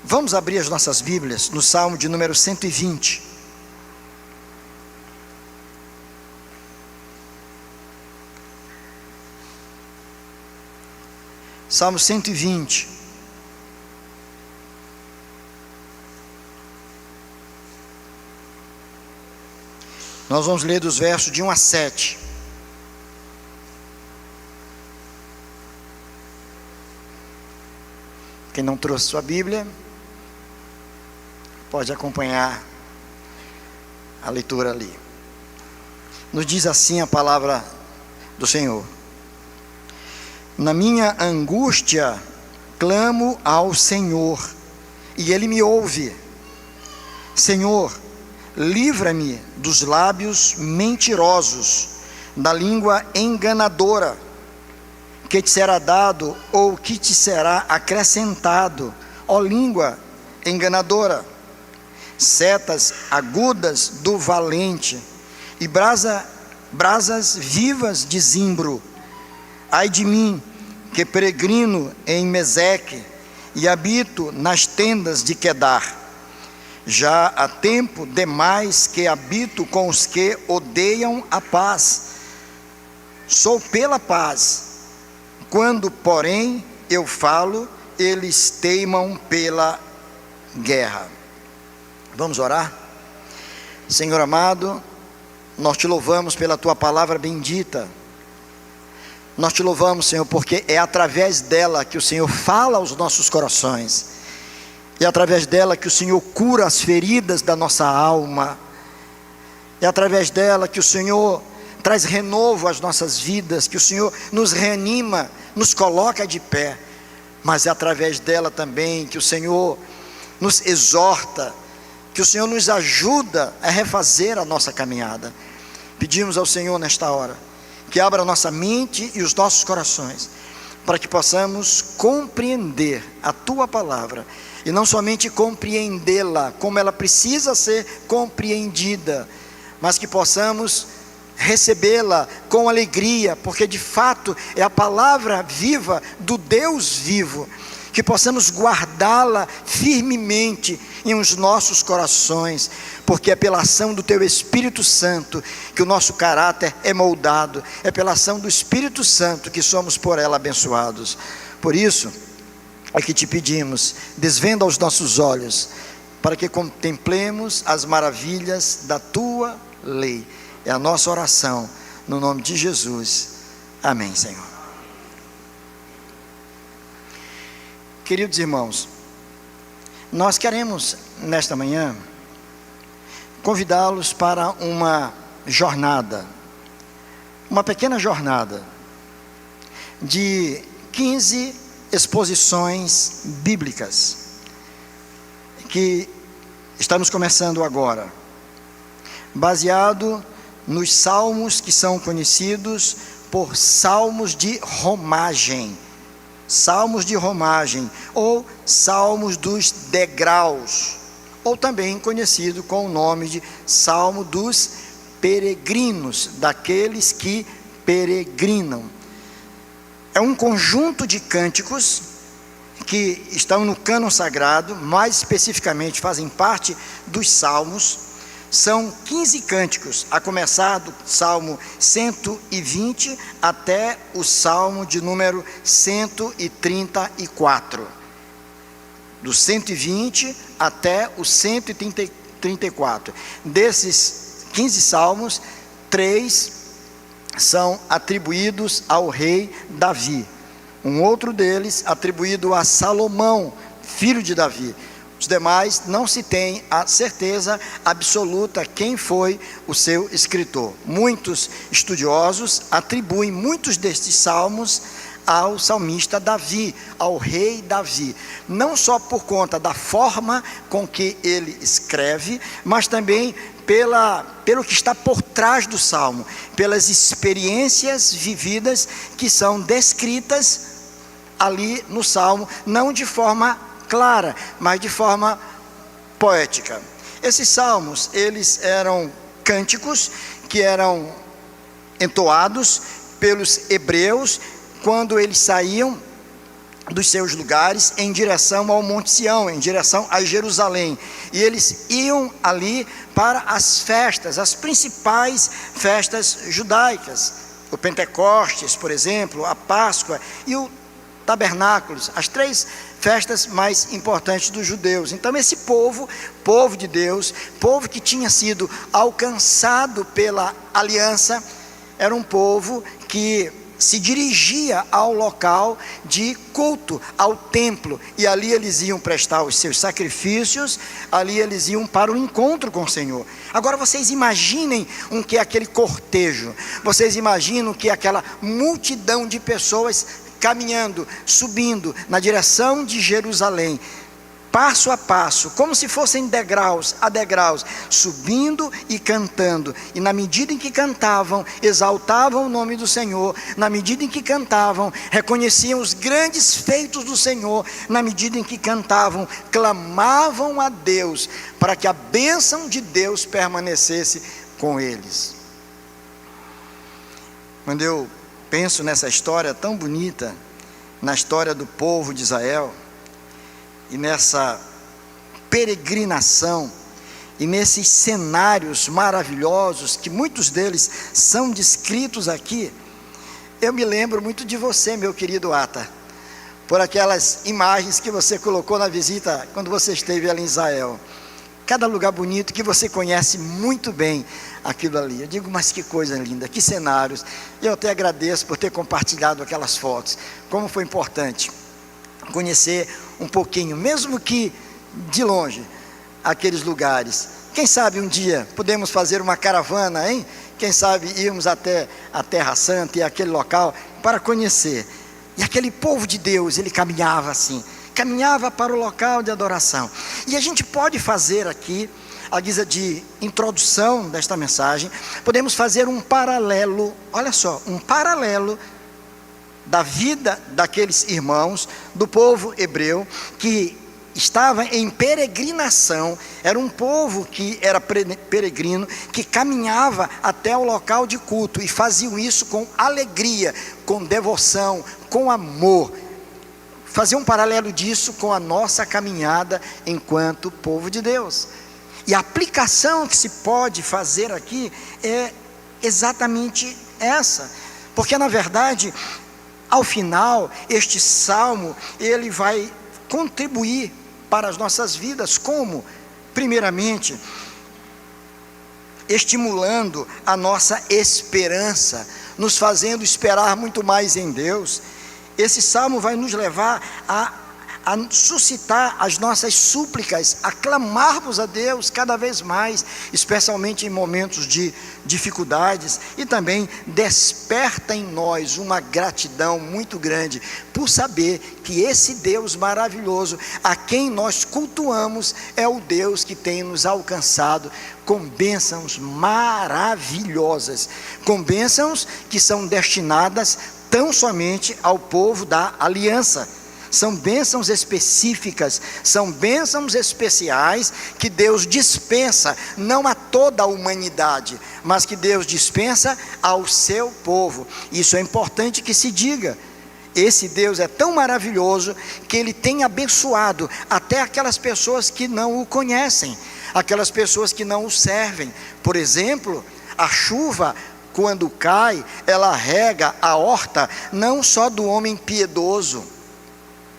Vamos abrir as nossas Bíblias no Salmo de número 120. Salmo 120. Nós vamos ler dos versos de 1 a 7. Quem não trouxe sua Bíblia, pode acompanhar a leitura ali. Nos diz assim a palavra do Senhor: na minha angústia clamo ao Senhor, e Ele me ouve. Senhor, livra-me dos lábios mentirosos, da língua enganadora. Que te será dado ou que te será acrescentado, ó língua enganadora? Setas agudas do valente e brasas vivas de zimbro. Ai de mim, que peregrino em Meseque e habito nas tendas de Quedar. Já há tempo demais que habito com os que odeiam a paz. Sou pela paz. Quando, porém, eu falo, eles teimam pela guerra. Vamos orar? Senhor amado, nós te louvamos pela tua palavra bendita. Nós te louvamos, Senhor, porque é através dela que o Senhor fala aos nossos corações. É através dela que o Senhor cura as feridas da nossa alma. É através dela que o Senhor traz renovo às nossas vidas, que o Senhor nos reanima, nos coloca de pé. Mas é através dela também que o Senhor nos exorta, que o Senhor nos ajuda a refazer a nossa caminhada. Pedimos ao Senhor nesta hora, que abra a nossa mente e os nossos corações, para que possamos compreender a tua palavra, e não somente compreendê-la como ela precisa ser compreendida, mas que possamos recebê-la com alegria, porque de fato é a palavra viva do Deus vivo, que possamos guardá-la firmemente em os nossos corações, porque é pela ação do teu Espírito Santo que o nosso caráter é moldado, é pela ação do Espírito Santo que somos por ela abençoados. Por isso é que te pedimos, desvenda os nossos olhos, para que contemplemos as maravilhas da tua lei. É a nossa oração, no nome de Jesus. Amém, Senhor. Queridos irmãos, nós queremos, nesta manhã, convidá-los para uma jornada, uma pequena jornada, de 15 exposições bíblicas, que estamos começando agora, baseado nos salmos que são conhecidos por salmos de romagem, ou salmos dos degraus, ou também conhecido com o nome de salmo dos peregrinos, daqueles que peregrinam. É um conjunto de cânticos que estão no cânon sagrado, mais especificamente fazem parte dos salmos. São 15 cânticos, a começar do Salmo 120 até o Salmo de número 134. Do 120 até o 134. Desses 15 salmos, 3 são atribuídos ao rei Davi. Um outro deles atribuído a Salomão, filho de Davi. Os demais não se tem a certeza absoluta quem foi o seu escritor. Muitos estudiosos atribuem muitos destes salmos ao salmista Davi, ao rei Davi, não só por conta da forma com que ele escreve, mas também pelo que está por trás do salmo, pelas experiências vividas que são descritas ali no salmo, não de forma clara, mas de forma poética. Esses salmos, eles eram cânticos que eram entoados pelos hebreus quando eles saíam dos seus lugares em direção ao Monte Sião, em direção a Jerusalém. E eles iam ali para as festas, as principais festas judaicas. O Pentecostes, por exemplo, a Páscoa e o Tabernáculos, as 3 festas mais importantes dos judeus. Então esse povo de Deus, povo que tinha sido alcançado pela aliança, era um povo que se dirigia ao local de culto, ao templo, e ali eles iam prestar os seus sacrifícios, ali eles iam para o encontro com o Senhor. Agora vocês imaginem o que é aquele cortejo, vocês imaginam o que é aquela multidão de pessoas caminhando, subindo na direção de Jerusalém, passo a passo, como se fossem degraus a degraus, subindo e cantando. E na medida em que cantavam, exaltavam o nome do Senhor. Na medida em que cantavam, reconheciam os grandes feitos do Senhor. Na medida em que cantavam, clamavam a Deus para que a bênção de Deus permanecesse com eles. Quando eu penso nessa história tão bonita, na história do povo de Israel, e nessa peregrinação, e nesses cenários maravilhosos, que muitos deles são descritos aqui, eu me lembro muito de você, meu querido Ata, por aquelas imagens que você colocou na visita, quando você esteve ali em Israel. Cada lugar bonito que você conhece muito bem aquilo ali. Eu digo, mas que coisa linda, que cenários. Eu até agradeço por ter compartilhado aquelas fotos. Como foi importante conhecer um pouquinho, mesmo que de longe, aqueles lugares. Quem sabe um dia podemos fazer uma caravana, hein? Quem sabe irmos até a Terra Santa e aquele local para conhecer. E aquele povo de Deus, ele caminhava assim, caminhava para o local de adoração. E a gente pode fazer aqui, à guisa de introdução desta mensagem, podemos fazer um paralelo, olha só, um paralelo da vida daqueles irmãos, do povo hebreu, que estava em peregrinação. Era um povo que era peregrino, que caminhava até o local de culto, e faziam isso com alegria, com devoção, com amor. Fazer um paralelo disso com a nossa caminhada enquanto povo de Deus. E a aplicação que se pode fazer aqui é exatamente essa, porque na verdade, ao final, este salmo, ele vai contribuir para as nossas vidas, como? Primeiramente, estimulando a nossa esperança, nos fazendo esperar muito mais em Deus. Esse salmo vai nos levar a suscitar as nossas súplicas, a clamarmos a Deus cada vez mais, especialmente em momentos de dificuldades, e também desperta em nós uma gratidão muito grande, por saber que esse Deus maravilhoso, a quem nós cultuamos, é o Deus que tem nos alcançado com bênçãos maravilhosas, com bênçãos que são destinadas tão somente ao povo da aliança. São bênçãos específicas, são bênçãos especiais que Deus dispensa, não a toda a humanidade, mas que Deus dispensa ao seu povo. Isso é importante que se diga. Esse Deus é tão maravilhoso que Ele tem abençoado até aquelas pessoas que não o conhecem, aquelas pessoas que não o servem. Por exemplo, a chuva, quando cai, ela rega a horta, não só do homem piedoso,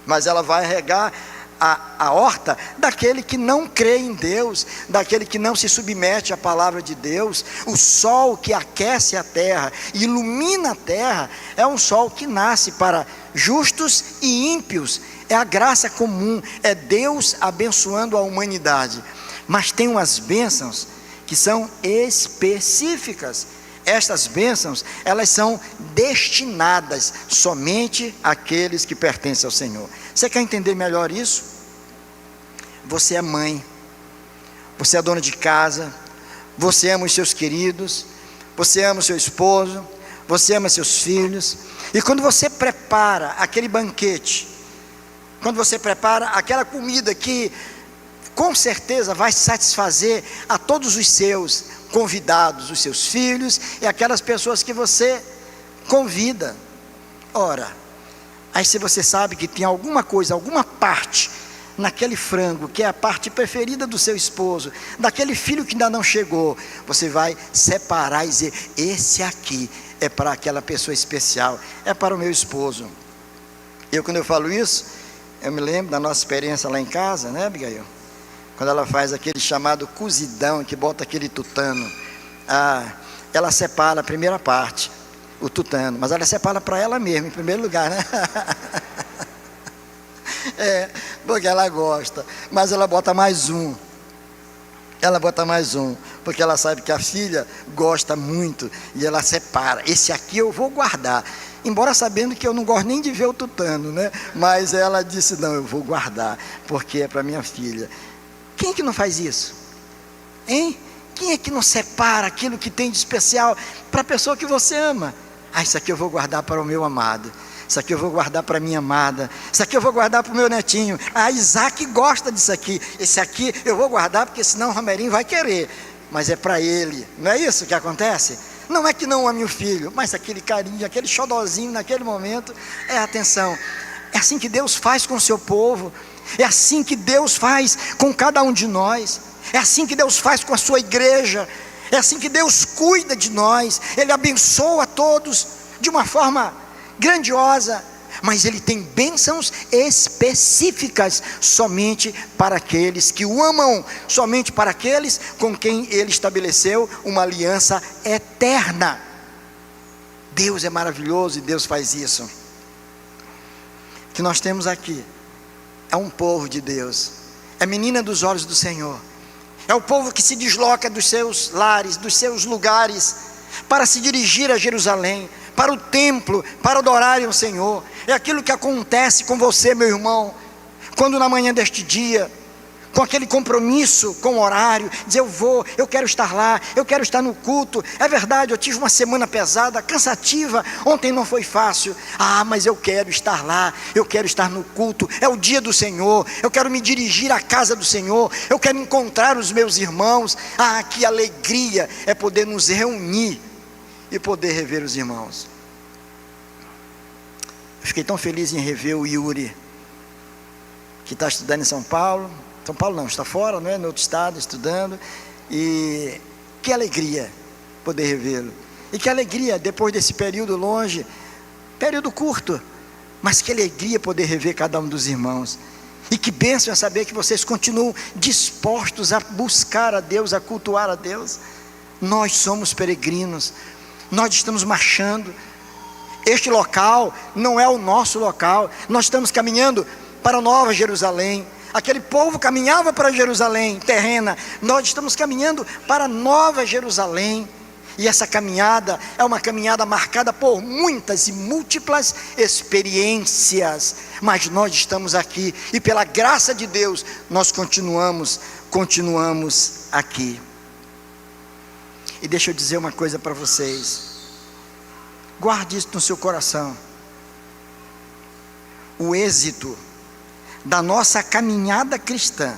mas ela vai regar a horta daquele que não crê em Deus, daquele que não se submete à palavra de Deus. O sol que aquece a terra, ilumina a terra, é um sol que nasce para justos e ímpios. É a graça comum, é Deus abençoando a humanidade. Mas tem umas bênçãos que são específicas. Estas bênçãos, elas são destinadas somente àqueles que pertencem ao Senhor. Você quer entender melhor isso? Você é mãe, você é dona de casa, você ama os seus queridos, você ama o seu esposo, você ama seus filhos, e quando você prepara aquele banquete, quando você prepara aquela comida que com certeza vai satisfazer a todos os seus convidados, os seus filhos e aquelas pessoas que você convida. Ora, Aí se você sabe que tem alguma coisa, alguma parte naquele frango, que é a parte preferida do seu esposo, daquele filho que ainda não chegou, você vai separar e dizer: esse aqui é para aquela pessoa especial, é para o meu esposo. Quando eu falo isso, eu me lembro da nossa experiência lá em casa, né, Abigail? Quando ela faz aquele chamado cozidão, que bota aquele tutano, ela separa a primeira parte, o tutano, mas ela separa para ela mesma, em primeiro lugar, né? Porque ela gosta, mas ela bota mais um. Porque ela sabe que a filha gosta muito, e ela separa: esse aqui eu vou guardar, embora sabendo que eu não gosto nem de ver o tutano, né? Mas ela disse: não, eu vou guardar, porque é para minha filha. Quem é que não faz isso? Hein? Quem é que não separa aquilo que tem de especial para a pessoa que você ama? Isso aqui eu vou guardar para o meu amado, isso aqui eu vou guardar para a minha amada, isso aqui eu vou guardar para o meu netinho. Isaac gosta disso aqui, esse aqui eu vou guardar, porque senão o Romerinho vai querer, mas é para ele. Não é isso que acontece? Não é que não ame o filho, mas aquele carinho, aquele xodozinho naquele momento é atenção. É assim que Deus faz com o seu povo, é assim que Deus faz com cada um de nós, é assim que Deus faz com a sua igreja, é assim que Deus cuida de nós. Ele abençoa a todos de uma forma grandiosa, mas Ele tem bênçãos específicas somente para aqueles que o amam, somente para aqueles com quem Ele estabeleceu uma aliança eterna. Deus é maravilhoso e Deus faz isso. O que nós temos aqui é um povo de Deus, é menina dos olhos do Senhor, é o povo que se desloca dos seus lares, dos seus lugares, para se dirigir a Jerusalém, para o templo, para adorarem o Senhor. É aquilo que acontece com você, meu irmão, quando na manhã deste dia, com aquele compromisso com o horário, dizer: eu quero estar lá, eu quero estar no culto. É verdade, eu tive uma semana pesada, cansativa, ontem não foi fácil, mas eu quero estar lá, eu quero estar no culto, é o dia do Senhor, eu quero me dirigir à casa do Senhor, eu quero encontrar os meus irmãos. Que alegria é poder nos reunir e poder rever os irmãos. Eu fiquei tão feliz em rever o Yuri, que está estudando em São Paulo não, está fora, não é? No outro estado, estudando, e que alegria poder revê-lo, e que alegria depois desse período longe, período curto, mas que alegria poder rever cada um dos irmãos, e que bênção é saber que vocês continuam dispostos a buscar a Deus, a cultuar a Deus. Nós somos peregrinos, nós estamos marchando, este local não é o nosso local, nós estamos caminhando para a Nova Jerusalém. Aquele povo caminhava para Jerusalém terrena, nós estamos caminhando para Nova Jerusalém, e essa caminhada é uma caminhada marcada por muitas e múltiplas experiências, mas nós estamos aqui, e pela graça de Deus, nós continuamos aqui. E deixa eu dizer uma coisa para vocês, guarde isso no seu coração: o êxito da nossa caminhada cristã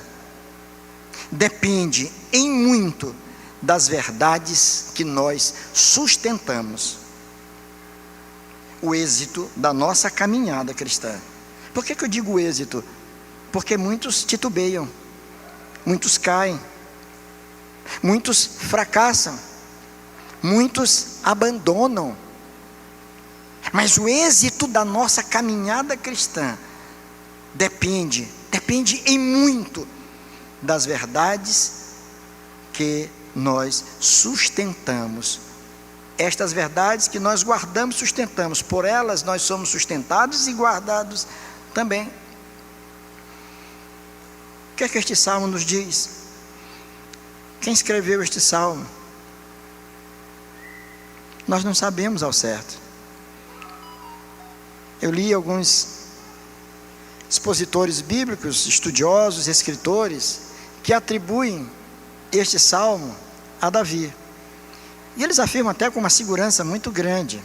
depende em muito das verdades que nós sustentamos. O êxito da nossa caminhada cristã. Por que eu digo êxito? Porque muitos titubeiam, muitos caem, muitos fracassam, muitos abandonam. Mas o êxito da nossa caminhada cristã depende em muito das verdades que nós sustentamos. Estas verdades que nós guardamos, sustentamos, por elas nós somos sustentados e guardados também. O que é que este salmo nos diz? Quem escreveu este salmo? Nós não sabemos ao certo. Eu li alguns expositores bíblicos, estudiosos, escritores, que atribuem este salmo a Davi, e eles afirmam até com uma segurança muito grande,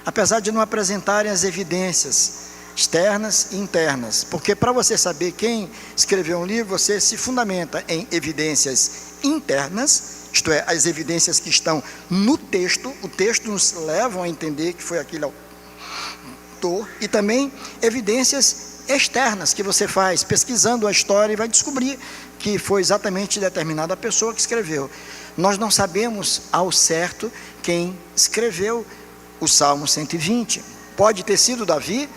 apesar de não apresentarem as evidências externas e internas, porque para você saber quem escreveu um livro, você se fundamenta em evidências internas, isto é, as evidências que estão no texto. O texto nos leva a entender que foi aquele autor e também evidências externas que você faz, pesquisando a história, e vai descobrir que foi exatamente determinada pessoa que escreveu. Nós não sabemos ao certo quem escreveu o Salmo 120. Pode ter sido Davi?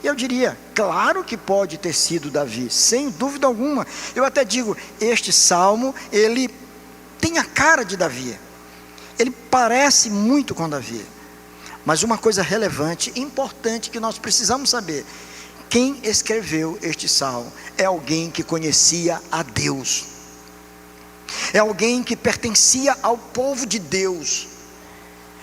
Eu diria, claro que pode ter sido Davi, sem dúvida alguma. Eu até digo, este salmo, ele tem a cara de Davi. Ele parece muito com Davi. Mas uma coisa relevante, importante, que nós precisamos saber: quem escreveu este salmo é alguém que conhecia a Deus. É alguém que pertencia ao povo de Deus.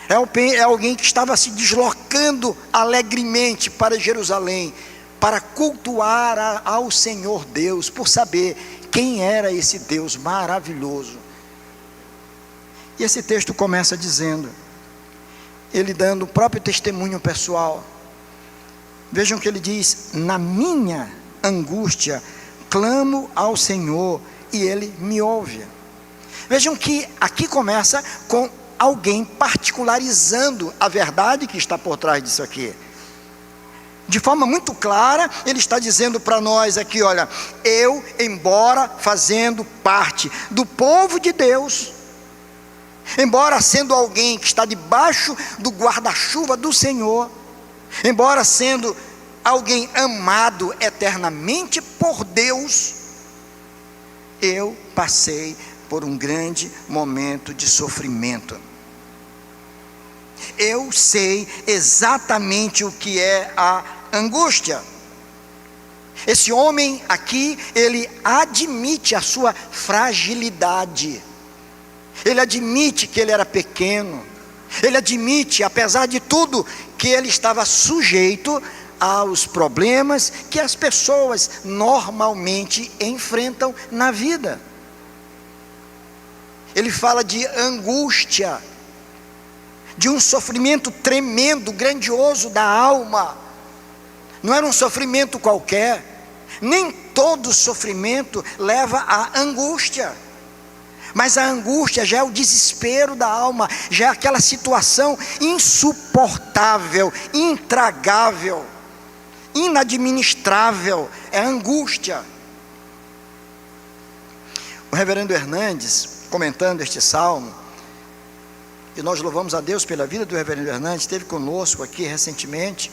É alguém que estava se deslocando alegremente para Jerusalém, para cultuar ao Senhor Deus, por saber quem era esse Deus maravilhoso. E esse texto começa dizendo, ele dando o próprio testemunho pessoal. Vejam que ele diz: na minha angústia clamo ao Senhor e Ele me ouve. Vejam que aqui começa com alguém particularizando a verdade que está por trás disso aqui. De forma muito clara, ele está dizendo para nós aqui, olha, eu, embora fazendo parte do povo de Deus, embora sendo alguém que está debaixo do guarda-chuva do Senhor, embora sendo alguém amado eternamente por Deus, eu passei por um grande momento de sofrimento. Eu sei exatamente o que é a angústia. Esse homem aqui, ele admite a sua fragilidade. Ele admite que ele era pequeno. Ele admite, apesar de tudo, que ele estava sujeito aos problemas que as pessoas normalmente enfrentam na vida. Ele fala de angústia, de um sofrimento tremendo, grandioso da alma. Não era um sofrimento qualquer. Nem todo sofrimento leva à angústia. Mas a angústia já é o desespero da alma, já é aquela situação insuportável, intragável, inadministrável. É a angústia. O reverendo Hernandes, comentando este salmo, e nós louvamos a Deus pela vida do reverendo Hernandes, esteve conosco aqui recentemente.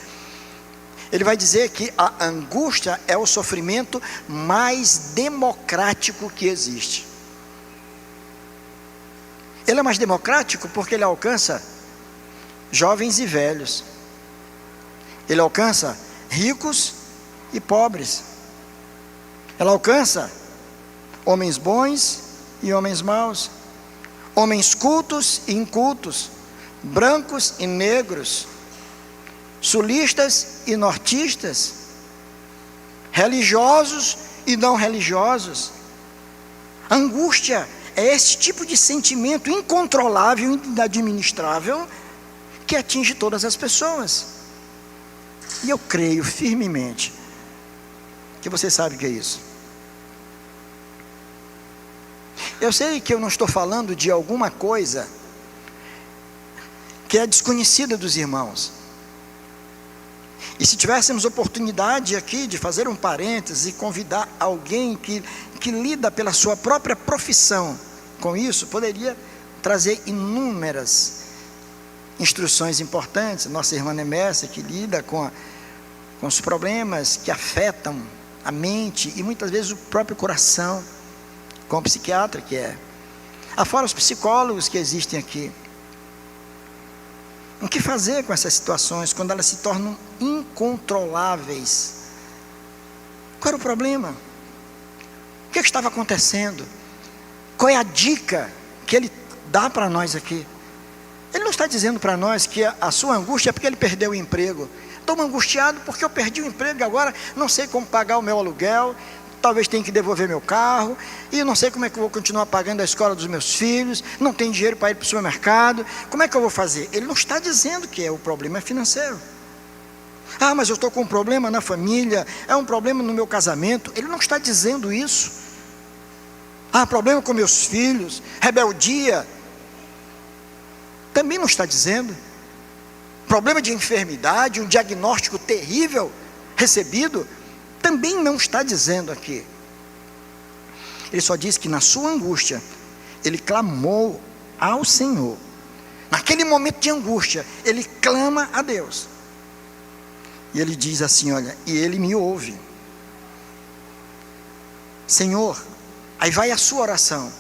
Ele vai dizer que a angústia é o sofrimento mais democrático que existe. Ele é mais democrático porque ele alcança jovens e velhos. Ele alcança ricos e pobres. Ela alcança homens bons e homens maus, homens cultos e incultos, brancos e negros, sulistas e nortistas, religiosos e não religiosos. A angústia é esse tipo de sentimento incontrolável, inadministrável, que atinge todas as pessoas. E eu creio firmemente que você sabe o que é isso. Eu sei que eu não estou falando de alguma coisa que é desconhecida dos irmãos. E se tivéssemos oportunidade aqui de fazer um parêntese e convidar alguém que lida pela sua própria profissão com isso, poderia trazer inúmeras instruções importantes. Nossa irmã Nemécia, que lida com os problemas que afetam a mente e muitas vezes o próprio coração, com o psiquiatra que é. Afora os psicólogos que existem aqui. O que fazer com essas situações quando elas se tornam incontroláveis? Qual era o problema? O que estava acontecendo? Qual é a dica que ele dá para nós aqui? Ele não está dizendo para nós que a sua angústia é porque ele perdeu o emprego. Estou angustiado porque eu perdi o emprego e agora não sei como pagar o meu aluguel, talvez tenha que devolver meu carro, e não sei como é que eu vou continuar pagando a escola dos meus filhos, não tenho dinheiro para ir para o supermercado, como é que eu vou fazer? Ele não está dizendo que o problema é financeiro. Ah, mas eu estou com um problema na família, é um problema no meu casamento. Ele não está dizendo isso. Ah, problema com meus filhos, rebeldia. Também não está dizendo. problema de enfermidade, um diagnóstico terrível recebido, também não está dizendo aqui. Ele só diz que na sua angústia, ele clamou ao Senhor. Naquele momento de angústia, ele clama a Deus. E ele diz assim, olha, e ele me ouve. Senhor, aí vai a sua oração.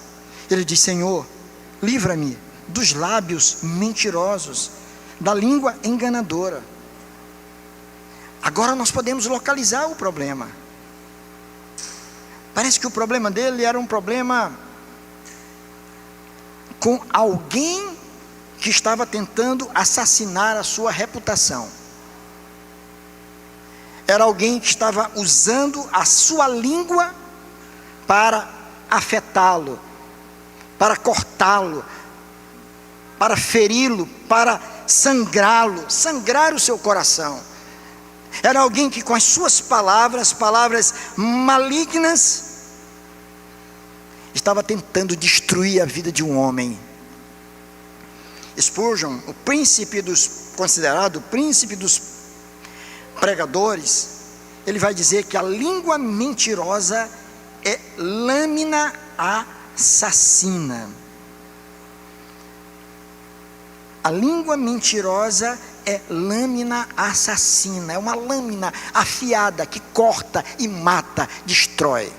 Ele diz, Senhor, livra-me dos lábios mentirosos, da língua enganadora. Agora nós podemos localizar o problema. Parece que o problema dele era um problema com alguém que estava tentando assassinar a sua reputação. Era alguém que estava usando a sua língua para afetá-lo, para cortá-lo, para feri-lo, para sangrá-lo, sangrar o seu coração. Era alguém que com as suas palavras malignas, estava tentando destruir a vida de um homem. Spurgeon, considerado o príncipe dos pregadores, ele vai dizer que a língua mentirosa é lâmina assassina. A língua mentirosa é lâmina assassina, é uma lâmina afiada que corta e mata, destrói.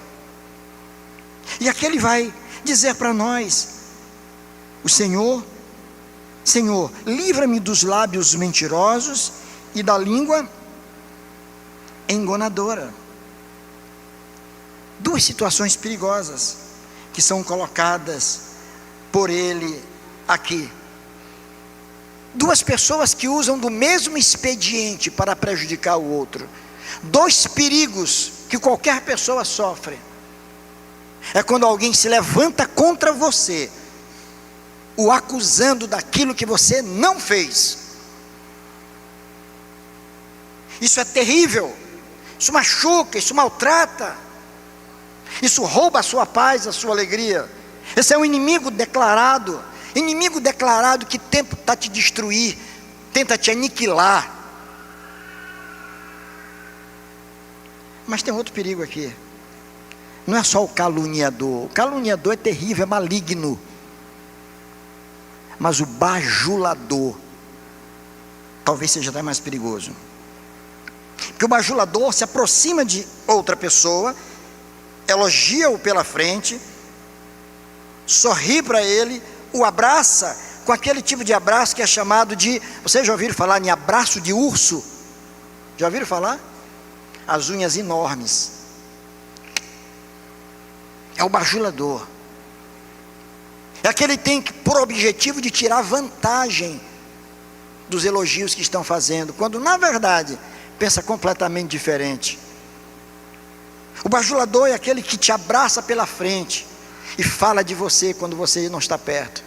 E aqui ele vai dizer para nós, o Senhor, livra-me dos lábios mentirosos e da língua enganadora. Duas situações perigosas que são colocadas por ele aqui. Duas pessoas que usam do mesmo expediente para prejudicar o outro. Dois perigos que qualquer pessoa sofre. É quando alguém se levanta contra você, o acusando daquilo que você não fez. Isso é terrível. Isso machuca, isso maltrata. Isso rouba a sua paz, a sua alegria. Esse é um inimigo declarado. Inimigo declarado que tenta te destruir, tenta te aniquilar. Mas tem outro perigo aqui. Não é só o caluniador. O caluniador é terrível, é maligno. Mas o bajulador talvez seja até mais perigoso. Porque o bajulador se aproxima de outra pessoa, elogia-o pela frente, sorri para ele, o abraça com aquele tipo de abraço que é chamado de... Vocês já ouviram falar em abraço de urso? Já ouviram falar? As unhas enormes. É o bajulador. É aquele que tem por objetivo de tirar vantagem dos elogios que estão fazendo, quando na verdade pensa completamente diferente. O bajulador é aquele que te abraça pela frente e fala de você quando você não está perto.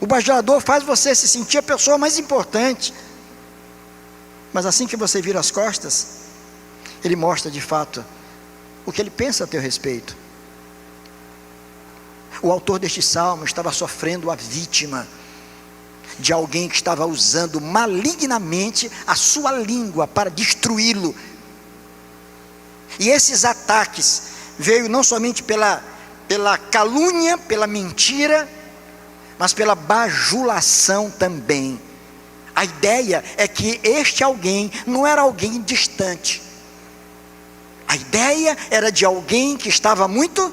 O bajulador faz você se sentir a pessoa mais importante, mas assim que você vira as costas, ele mostra de fato o que ele pensa a teu respeito. O autor deste salmo estava sofrendo a vítima de alguém que estava usando malignamente a sua língua para destruí-lo. E esses ataques veio não somente pela calúnia, pela mentira, mas pela bajulação também. A ideia é que este alguém não era alguém distante. A ideia era de alguém que estava muito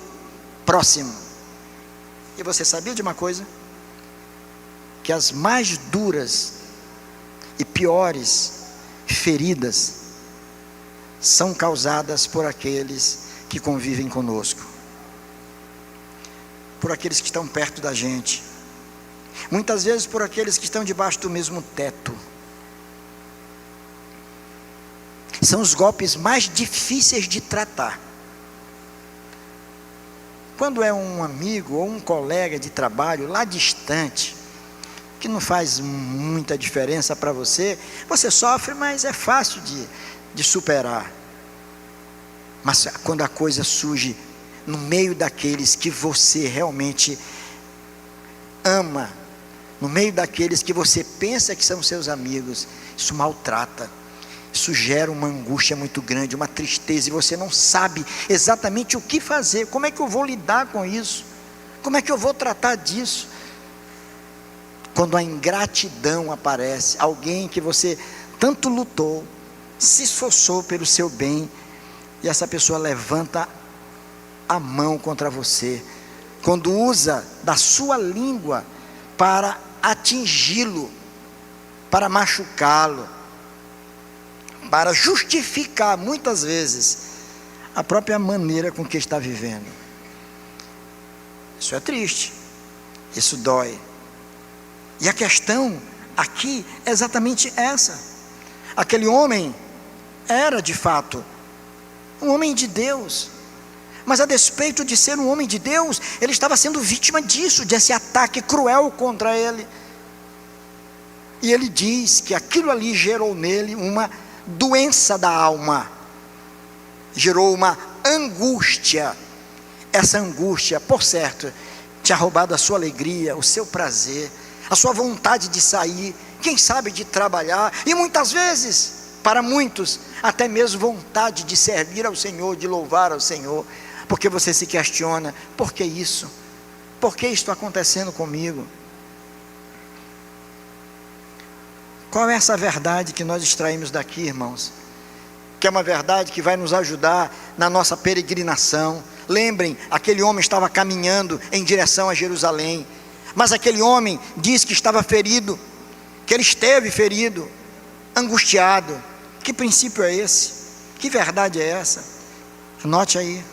próximo. E você sabia de uma coisa? Que as mais duras e piores feridas são causadas por aqueles que convivem conosco, por aqueles que estão perto da gente, muitas vezes por aqueles que estão debaixo do mesmo teto. São os golpes mais difíceis de tratar. Quando é um amigo ou um colega de trabalho lá distante, que não faz muita diferença para você, você sofre, mas é fácil de superar. Mas quando a coisa surge no meio daqueles que você realmente ama, no meio daqueles que você pensa que são seus amigos, isso maltrata, isso gera uma angústia muito grande, uma tristeza, e você não sabe exatamente o que fazer. Como é que eu vou lidar com isso? Como é que eu vou tratar disso? Quando a ingratidão aparece, alguém que você tanto lutou, se esforçou pelo seu bem, e essa pessoa levanta a mão contra você, quando usa da sua língua para atingi-lo, para machucá-lo, para justificar muitas vezes a própria maneira com que está vivendo. Isso é triste, isso dói. E a questão aqui é exatamente essa. Aquele homem era de fato um homem de Deus, mas a despeito de ser um homem de Deus, ele estava sendo vítima disso, desse ataque cruel contra ele. E ele diz que aquilo ali gerou nele uma doença da alma, gerou uma angústia. Essa angústia, por certo, tinha roubado a sua alegria, o seu prazer, a sua vontade de sair, quem sabe de trabalhar, e muitas vezes, para muitos, até mesmo vontade de servir ao Senhor, de louvar ao Senhor, porque você se questiona: por que isso? Por que isso está acontecendo comigo? Qual é essa verdade que nós extraímos daqui, irmãos? Que é uma verdade que vai nos ajudar na nossa peregrinação. Lembrem, aquele homem estava caminhando em direção a Jerusalém, mas aquele homem diz que estava ferido, que ele esteve ferido, angustiado. Que princípio é esse? Que verdade é essa? Anote aí.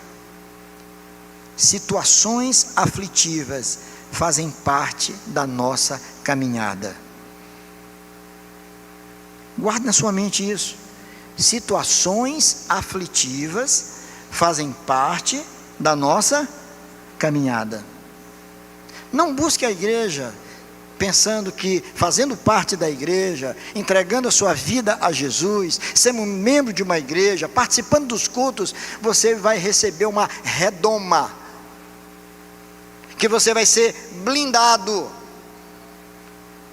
Situações aflitivas fazem parte da nossa caminhada. Guarde na sua mente isso. Situações aflitivas fazem parte da nossa caminhada. Não busque a igreja pensando que, fazendo parte da igreja, entregando a sua vida a Jesus, sendo um membro de uma igreja, participando dos cultos, você vai receber uma redoma, que você vai ser blindado,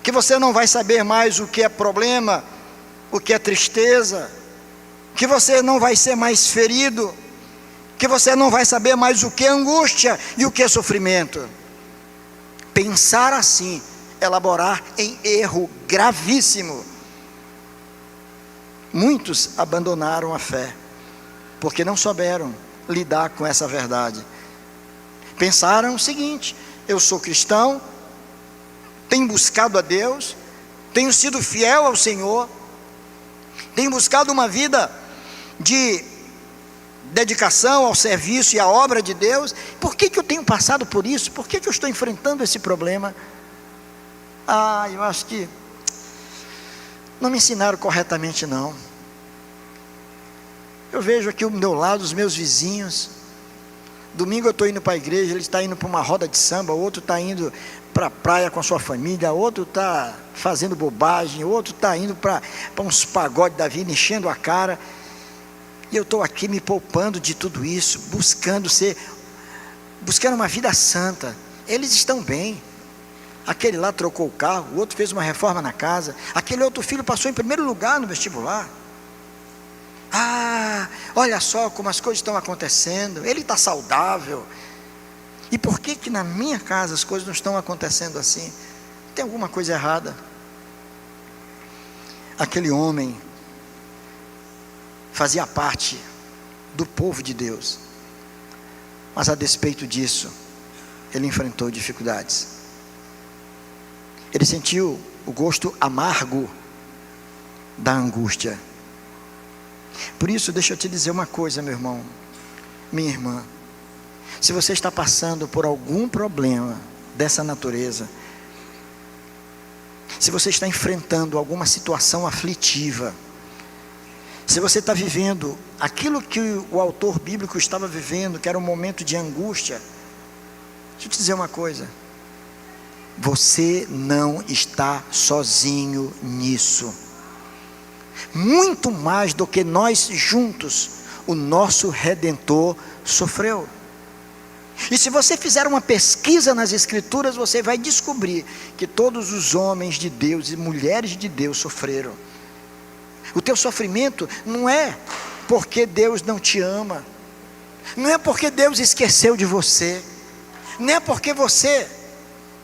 que você não vai saber mais o que é problema, o que é tristeza, que você não vai ser mais ferido, que você não vai saber mais o que é angústia e o que é sofrimento. Pensar assim, elaborar em erro gravíssimo. Muitos abandonaram a fé, porque não souberam lidar com essa verdade. Pensaram o seguinte: eu sou cristão, tenho buscado a Deus, tenho sido fiel ao Senhor, tenho buscado uma vida de dedicação ao serviço e à obra de Deus. Por que eu tenho passado por isso? Por que eu estou enfrentando esse problema? Eu acho que não me ensinaram corretamente, não. Eu vejo aqui ao meu lado os meus vizinhos. Domingo eu estou indo para a igreja, ele está indo para uma roda de samba, outro está indo para a praia com a sua família, outro está fazendo bobagem, outro está indo para uns pagodes da vida, enchendo a cara. E eu estou aqui me poupando de tudo isso, buscando uma vida santa. Eles estão bem. Aquele lá trocou o carro, o outro fez uma reforma na casa, aquele outro filho passou em primeiro lugar no vestibular. Olha só como as coisas estão acontecendo, ele está saudável. E por que na minha casa as coisas não estão acontecendo assim? Tem alguma coisa errada. Aquele homem fazia parte do povo de Deus, mas a despeito disso, ele enfrentou dificuldades. Ele sentiu o gosto amargo da angústia. Por isso, deixa eu te dizer uma coisa, meu irmão, minha irmã. Se você está passando por algum problema dessa natureza, se você está enfrentando alguma situação aflitiva, se você está vivendo aquilo que o autor bíblico estava vivendo, que era um momento de angústia, deixa eu te dizer uma coisa: você não está sozinho nisso. Muito mais do que nós juntos, o nosso Redentor sofreu. E se você fizer uma pesquisa nas Escrituras, você vai descobrir que todos os homens de Deus e mulheres de Deus sofreram. O teu sofrimento não é porque Deus não te ama, não é porque Deus esqueceu de você, não é porque você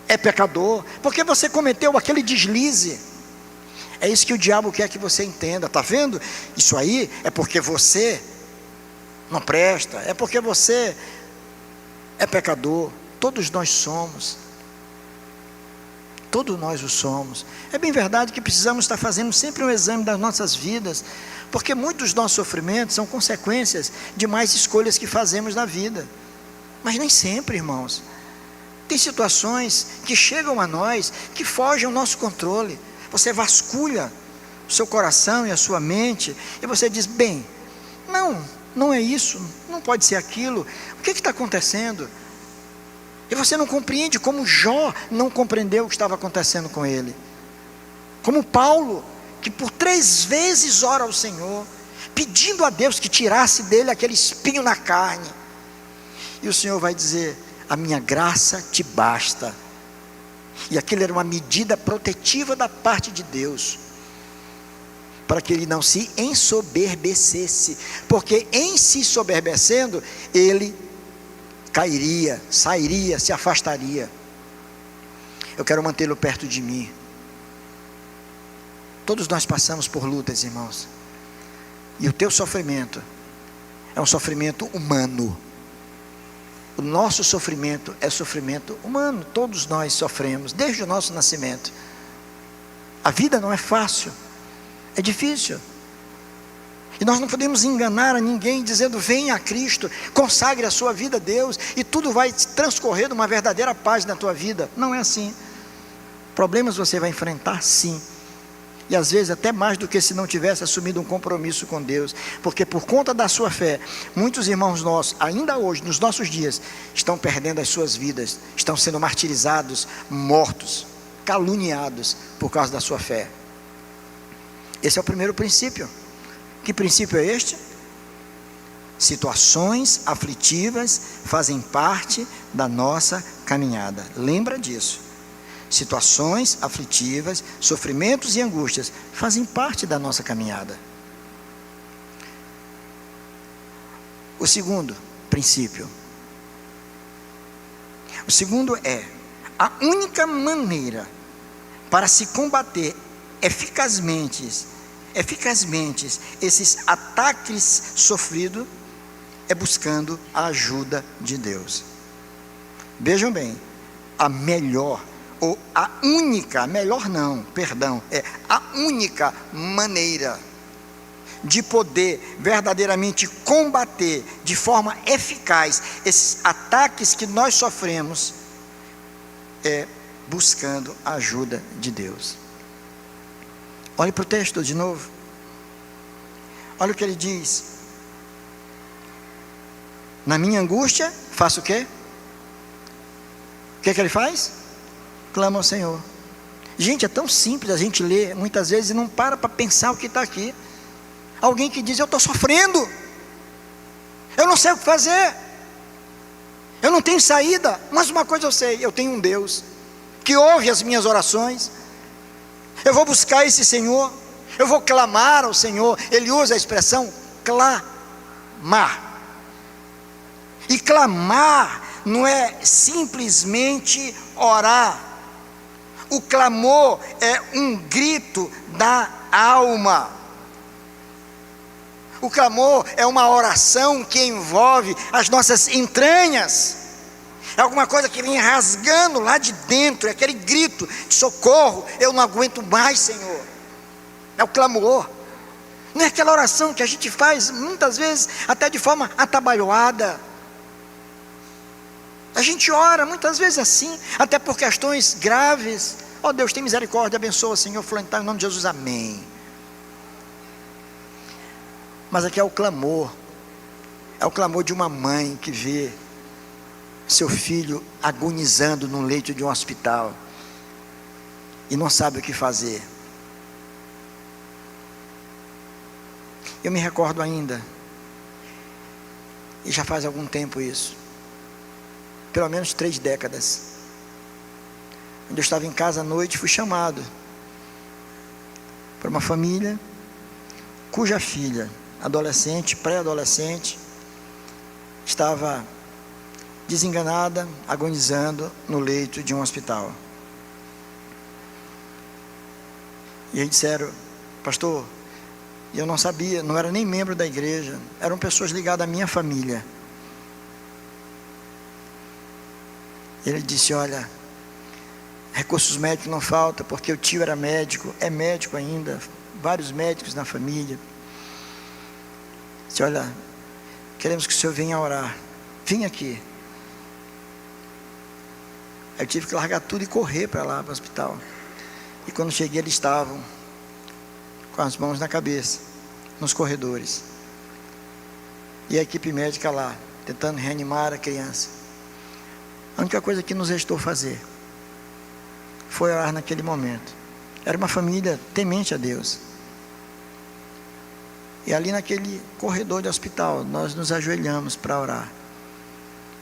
é pecador, porque você cometeu aquele deslize. É isso que o diabo quer que você entenda, está vendo? Isso aí é porque você não presta, é porque você é pecador. Todos nós somos, todos nós o somos. É bem verdade que precisamos estar fazendo sempre um exame das nossas vidas, porque muitos dos nossos sofrimentos são consequências de mais escolhas que fazemos na vida, mas nem sempre, irmãos. Tem situações que chegam a nós, que fogem ao nosso controle. Você vasculha o seu coração e a sua mente, e você diz, bem, não é isso, não pode ser aquilo, o que está acontecendo? E você não compreende, como Jó não compreendeu o que estava acontecendo com ele, como Paulo, que por 3 vezes ora ao Senhor, pedindo a Deus que tirasse dele aquele espinho na carne, e o Senhor vai dizer, a minha graça te basta. E aquilo era uma medida protetiva da parte de Deus, para que ele não se ensoberbecesse, porque em se soberbecendo, ele cairia, sairia, se afastaria. Eu quero mantê-lo perto de mim. Todos nós passamos por lutas, irmãos, e o teu sofrimento é um sofrimento humano. O nosso sofrimento é sofrimento humano, todos nós sofremos, desde o nosso nascimento. A vida não é fácil, é difícil, e nós não podemos enganar a ninguém, dizendo, venha a Cristo, consagre a sua vida a Deus, e tudo vai transcorrer numa verdadeira paz na tua vida. Não é assim. Problemas você vai enfrentar, sim, e às vezes até mais do que se não tivesse assumido um compromisso com Deus, porque por conta da sua fé, muitos irmãos nossos, ainda hoje, nos nossos dias, estão perdendo as suas vidas, estão sendo martirizados, mortos, caluniados, por causa da sua fé. Esse é o primeiro princípio. Que princípio é este? Situações aflitivas fazem parte da nossa caminhada, lembra disso. Situações aflitivas, sofrimentos e angústias fazem parte da nossa caminhada. O segundo princípio, o segundo é, a única maneira para se combater eficazmente esses ataques sofridos é buscando a ajuda de Deus. Vejam bem, a melhor, ou a única, melhor não, perdão, é a única maneira de poder verdadeiramente combater de forma eficaz esses ataques que nós sofremos é buscando a ajuda de Deus. Olhe para o texto de novo. Olha o que ele diz. Na minha angústia, faço o quê? O que ele faz? Clama ao Senhor. Gente, é tão simples a gente ler muitas vezes e não para pensar o que está aqui. Alguém que diz, eu estou sofrendo, eu não sei o que fazer, eu não tenho saída, mas uma coisa eu sei, eu tenho um Deus que ouve as minhas orações. Eu vou buscar esse Senhor, eu vou clamar ao Senhor. Ele usa a expressão clamar, e clamar não é simplesmente orar. O clamor é um grito da alma. O clamor é uma oração que envolve as nossas entranhas. É alguma coisa que vem rasgando lá de dentro, é aquele grito de socorro, eu não aguento mais, Senhor. É o clamor. Não é aquela oração que a gente faz muitas vezes até de forma atabalhoada. A gente ora muitas vezes assim, até por questões graves. Ó Deus, tem misericórdia, abençoa, Senhor, fulano, tá, em nome de Jesus, amém. Mas aqui é o clamor de uma mãe que vê seu filho agonizando num leito de um hospital e não sabe o que fazer. Eu me recordo ainda, e já faz algum tempo isso, pelo menos 3 décadas. Quando eu estava em casa à noite, fui chamado para uma família cuja filha, adolescente, pré-adolescente, estava desenganada, agonizando no leito de um hospital. E aí disseram: pastor, eu não sabia, não era nem membro da igreja, eram pessoas ligadas à minha família. Ele disse: olha, recursos médicos não falta, porque o tio era médico, é médico ainda, vários médicos na família. Disse: olha, queremos que o senhor venha orar, vem aqui. Aí eu tive que largar tudo e correr para lá, para o hospital. E quando cheguei, eles estavam com as mãos na cabeça, nos corredores. E a equipe médica lá, tentando reanimar a criança. A única coisa que nos restou fazer foi orar naquele momento. Era uma família temente a Deus. E ali naquele corredor de hospital, nós nos ajoelhamos para orar.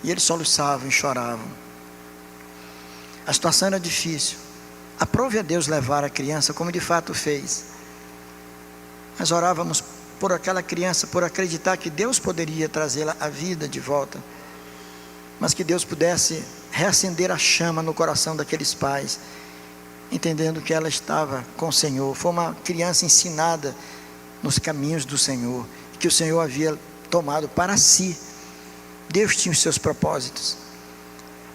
E eles soluçavam e choravam. A situação era difícil. Aprove a Deus levar a criança, como de fato fez. Mas orávamos por aquela criança, por acreditar que Deus poderia trazê-la à vida de volta. Mas que Deus pudesse reacender a chama no coração daqueles pais, entendendo que ela estava com o Senhor. Foi uma criança ensinada nos caminhos do Senhor, que o Senhor havia tomado para si. Deus tinha os seus propósitos.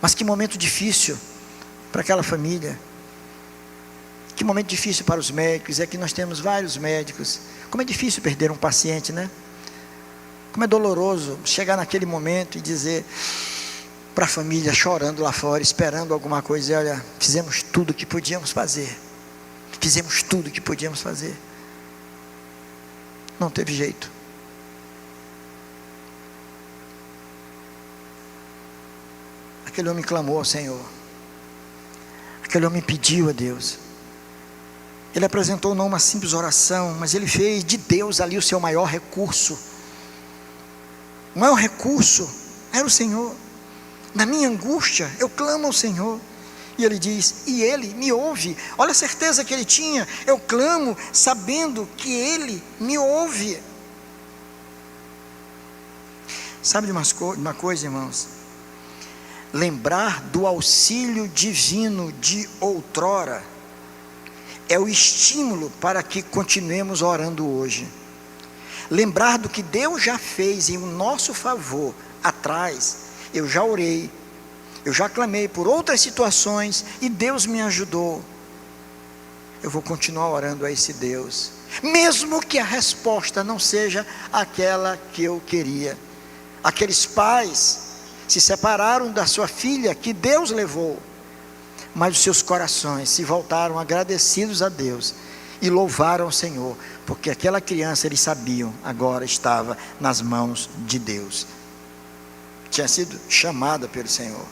Mas que momento difícil para aquela família. Que momento difícil para os médicos. É que nós temos vários médicos. Como é difícil perder um paciente, né? Como é doloroso chegar naquele momento e dizer para a família, chorando lá fora, esperando alguma coisa: e olha, fizemos tudo o que podíamos fazer. Fizemos tudo o que podíamos fazer. Não teve jeito. Aquele homem clamou ao Senhor. Aquele homem pediu a Deus. Ele apresentou não uma simples oração, mas ele fez de Deus ali o seu maior recurso. O maior recurso era o Senhor. Na minha angústia, eu clamo ao Senhor. E ele diz: e Ele me ouve. Olha a certeza que ele tinha. Eu clamo sabendo que Ele me ouve. Sabe de uma coisa, irmãos? Lembrar do auxílio divino de outrora é o estímulo para que continuemos orando hoje. Lembrar do que Deus já fez em nosso favor atrás. Eu já orei, eu já clamei por outras situações e Deus me ajudou. Eu vou continuar orando a esse Deus, mesmo que a resposta não seja aquela que eu queria. Aqueles pais se separaram da sua filha que Deus levou, mas os seus corações se voltaram agradecidos a Deus e louvaram o Senhor, porque aquela criança, eles sabiam, agora estava nas mãos de Deus. Tinha sido chamada pelo Senhor.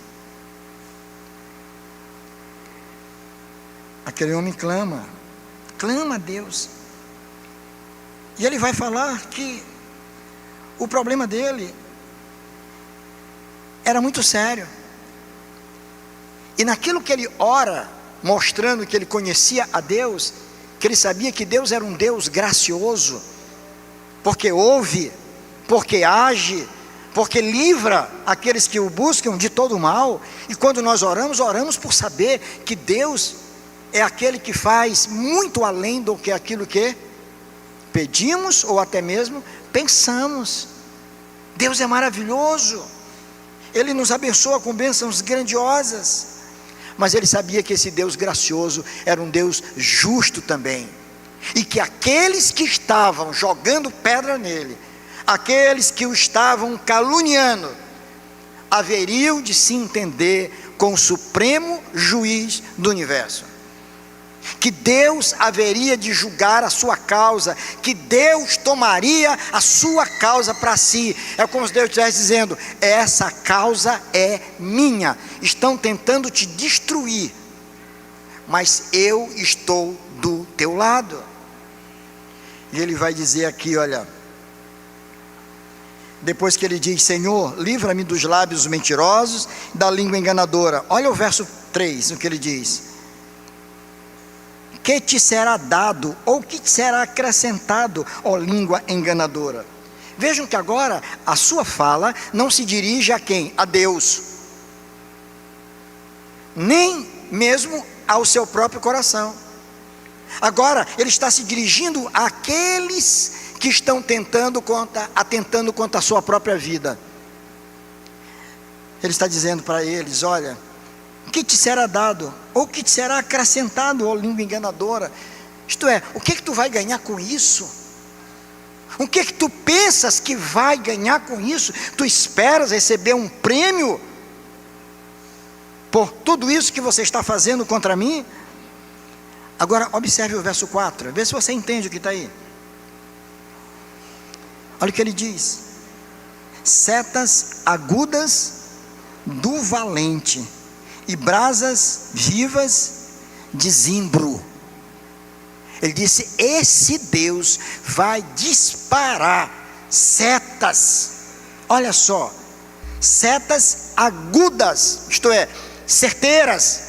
Aquele homem clama a Deus. E ele vai falar que o problema dele era muito sério. E naquilo que ele ora, mostrando que ele conhecia a Deus, que ele sabia que Deus era um Deus gracioso, porque ouve, porque age, porque livra aqueles que o buscam de todo o mal. E quando nós oramos, oramos por saber que Deus é aquele que faz muito além do que aquilo que pedimos ou até mesmo pensamos. Deus é maravilhoso, Ele nos abençoa com bênçãos grandiosas, mas ele sabia que esse Deus gracioso era um Deus justo também, e que aqueles que estavam jogando pedra nele, aqueles que o estavam caluniando, haveriam de se entender com o supremo juiz do universo, que Deus haveria de julgar a sua causa, que Deus tomaria a sua causa para si. É como se Deus estivesse dizendo: essa causa é minha, estão tentando te destruir, mas eu estou do teu lado. E ele vai dizer aqui, olha: Depois que ele diz: Senhor, livra-me dos lábios mentirosos, da língua enganadora. Olha o verso 3, o que ele diz: que te será dado, ou que te será acrescentado, ó língua enganadora? Vejam que agora a sua fala não se dirige a quem? A Deus, nem mesmo ao seu próprio coração. Agora ele está se dirigindo àqueles que estão atentando contra a sua própria vida. Ele está dizendo para eles: olha, o que te será dado, ou que te será acrescentado, ó língua enganadora? Isto é, o que tu vai ganhar com isso? O que tu pensas que vai ganhar com isso? Tu esperas receber um prêmio por tudo isso que você está fazendo contra mim? Agora observe o verso 4, vê se você entende o que está aí. Olha o que ele diz: setas agudas do valente e brasas vivas de zimbro. Ele disse: esse Deus vai disparar setas, olha só, setas agudas, isto é, certeiras,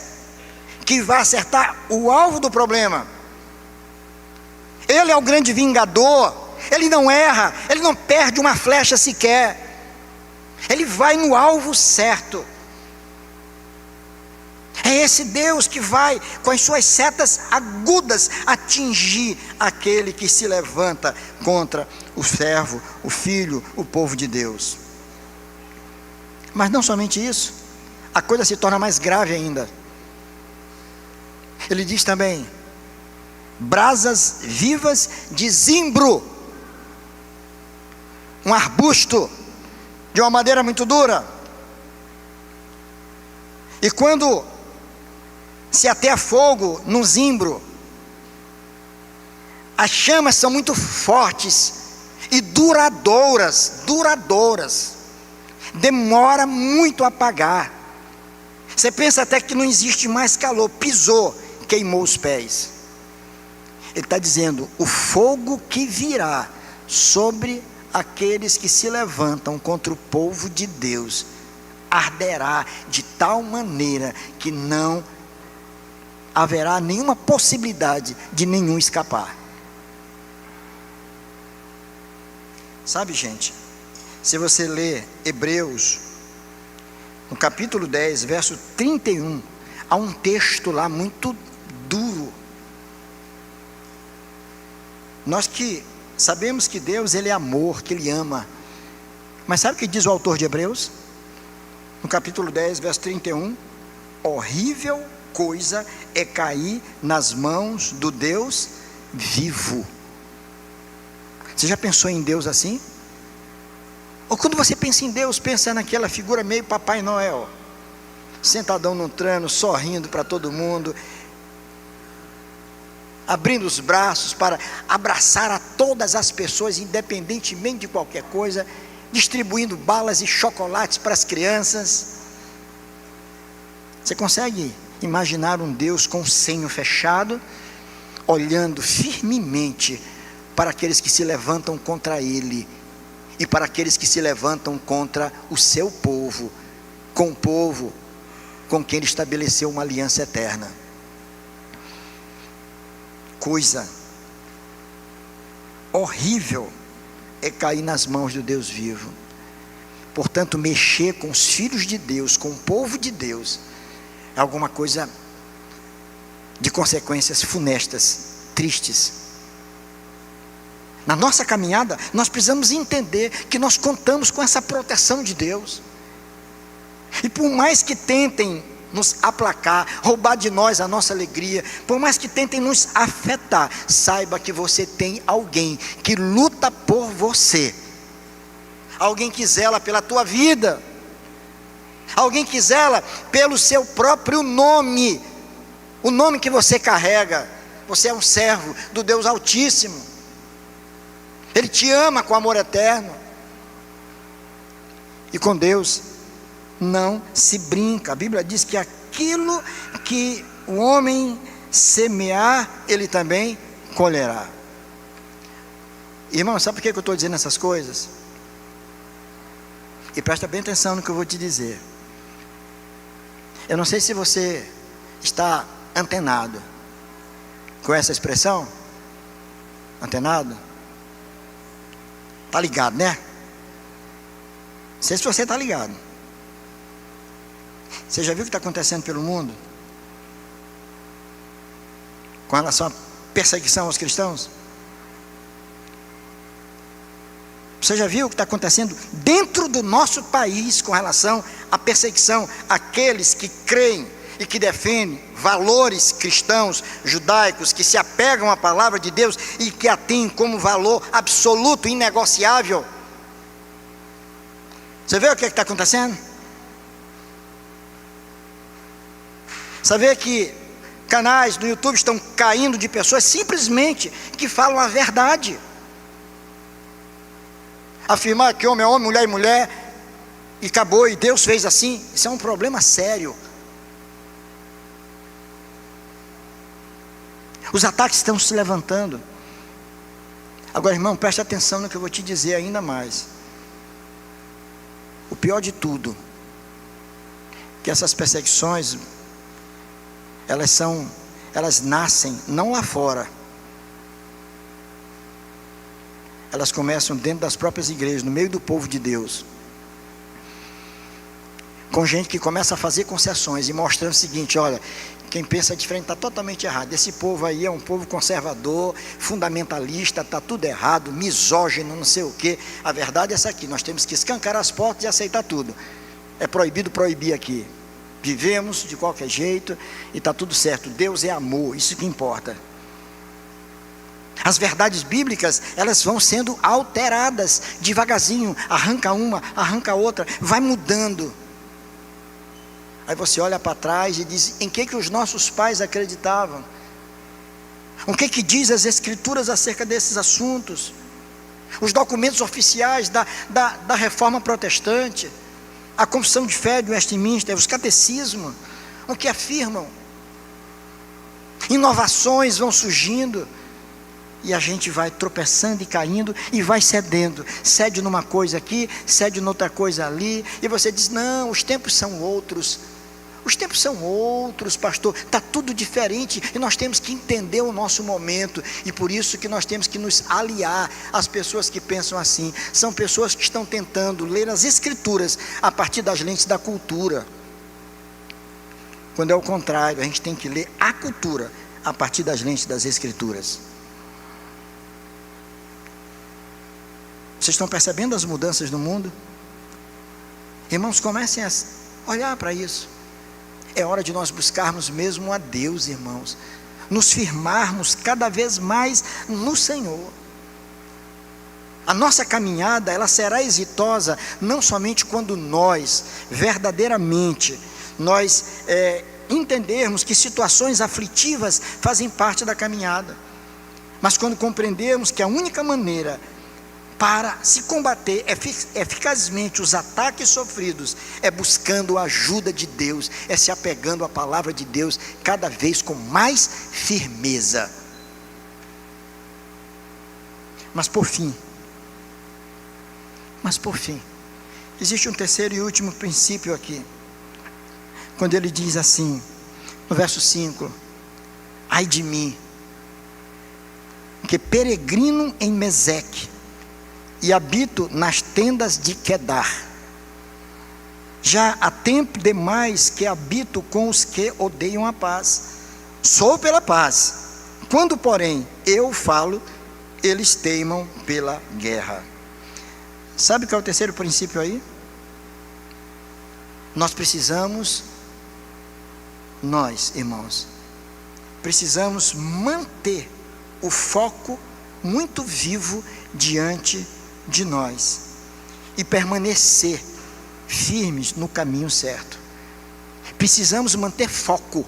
que vai acertar o alvo do problema. Ele é o grande vingador, ele não erra, ele não perde uma flecha sequer, ele vai no alvo certo. É esse Deus que vai, com as suas setas agudas, atingir aquele que se levanta contra o servo, o filho, o povo de Deus. Mas não somente isso, a coisa se torna mais grave ainda. Ele diz também: brasas vivas de zimbro, um arbusto de uma madeira muito dura. E quando se ateia fogo no zimbro, as chamas são muito fortes e duradouras, demora muito a apagar. Você pensa até que não existe mais calor, pisou, queimou os pés. Ele está dizendo: o fogo que virá sobre aqueles que se levantam contra o povo de Deus arderá de tal maneira que não haverá nenhuma possibilidade de nenhum escapar. Sabe, gente, se você ler Hebreus, no capítulo 10, verso 31, há um texto lá muito duro. Nós que sabemos que Deus, Ele é amor, que Ele ama. Mas sabe o que diz o autor de Hebreus? No capítulo 10, verso 31, horrível coisa é cair nas mãos do Deus vivo. Você já pensou em Deus assim? Ou quando você pensa em Deus, pensa naquela figura meio Papai Noel, sentadão no trono, sorrindo para todo mundo, abrindo os braços para abraçar a todas as pessoas, independentemente de qualquer coisa, distribuindo balas e chocolates para as crianças. Você consegue imaginar um Deus com o senho fechado, olhando firmemente para aqueles que se levantam contra Ele, e para aqueles que se levantam contra o seu povo, com o povo com quem Ele estabeleceu uma aliança eterna? Coisa horrível é cair nas mãos do Deus vivo. Portanto, mexer com os filhos de Deus, com o povo de Deus, é alguma coisa de consequências funestas, tristes. Na nossa caminhada, nós precisamos entender que nós contamos com essa proteção de Deus. E por mais que tentem nos aplacar, roubar de nós a nossa alegria, por mais que tentem nos afetar, saiba que você tem alguém que luta por você, alguém que zela pela tua vida, alguém que zela pelo seu próprio nome, o nome que você carrega. Você é um servo do Deus Altíssimo, Ele te ama com amor eterno, e com Deus não se brinca. A Bíblia diz que aquilo que o homem semear, ele também colherá. Irmão, sabe por que eu estou dizendo essas coisas? E presta bem atenção no que eu vou te dizer. Eu não sei se você está antenado com essa expressão. Antenado? Está ligado, né? Não sei se você está ligado. Você já viu o que está acontecendo pelo mundo? Com relação à perseguição aos cristãos? Você já viu o que está acontecendo dentro do nosso país com relação à perseguição àqueles que creem e que defendem valores cristãos, judaicos, que se apegam à palavra de Deus e que a têm como valor absoluto, inegociável? Você vê o que está acontecendo? Você vê que canais no YouTube estão caindo de pessoas simplesmente que falam a verdade. Afirmar que homem é homem, mulher é mulher, e acabou, e Deus fez assim, isso é um problema sério. Os ataques estão se levantando. Agora, irmão, preste atenção no que eu vou te dizer ainda mais. O pior de tudo, que essas perseguições, elas nascem não lá fora. Elas começam dentro das próprias igrejas, no meio do povo de Deus. Com gente que começa a fazer concessões e mostrando o seguinte: olha, quem pensa diferente está totalmente errado. Esse povo aí é um povo conservador, fundamentalista, está tudo errado, misógino, não sei o quê. A verdade é essa aqui: nós temos que escancarar as portas e aceitar tudo. É proibido proibir aqui. Vivemos de qualquer jeito e está tudo certo. Deus é amor, isso que importa. As verdades bíblicas, elas vão sendo alteradas devagarzinho, arranca uma, arranca outra, vai mudando. Aí você olha para trás e diz: em que os nossos pais acreditavam? O que diz as escrituras acerca desses assuntos? Os documentos oficiais da reforma protestante, a confissão de fé de Westminster, os catecismos, o que afirmam? Inovações vão surgindo, e a gente vai tropeçando e caindo e vai cedendo. Cede numa coisa aqui, cede noutra coisa ali, e você diz: não, os tempos são outros. Os tempos são outros, pastor, está tudo diferente, e nós temos que entender o nosso momento, e por isso que nós temos que nos aliar às pessoas que pensam assim. São pessoas que estão tentando ler as escrituras a partir das lentes da cultura, quando é o contrário. A gente tem que ler a cultura a partir das lentes das escrituras. Vocês estão percebendo as mudanças no mundo? Irmãos, comecem a olhar para isso. É hora de nós buscarmos mesmo a Deus, irmãos, nos firmarmos cada vez mais no Senhor. A nossa caminhada, ela será exitosa não somente quando nós, verdadeiramente, entendermos que situações aflitivas fazem parte da caminhada, mas quando compreendermos que a única maneira para se combater eficazmente os ataques sofridos é buscando a ajuda de Deus, é se apegando à palavra de Deus cada vez com mais firmeza. Mas por fim, existe um terceiro e último princípio aqui, quando ele diz assim, no verso 5: ai de mim, que peregrino em Meseque, e habito nas tendas de Quedar. Já há tempo demais que habito com os que odeiam a paz. Sou pela paz. Quando, porém, eu falo, eles teimam pela guerra. Sabe qual é o terceiro princípio aí? Nós, irmãos, precisamos manter o foco muito vivo diante de nós e permanecer firmes no caminho certo. Precisamos manter foco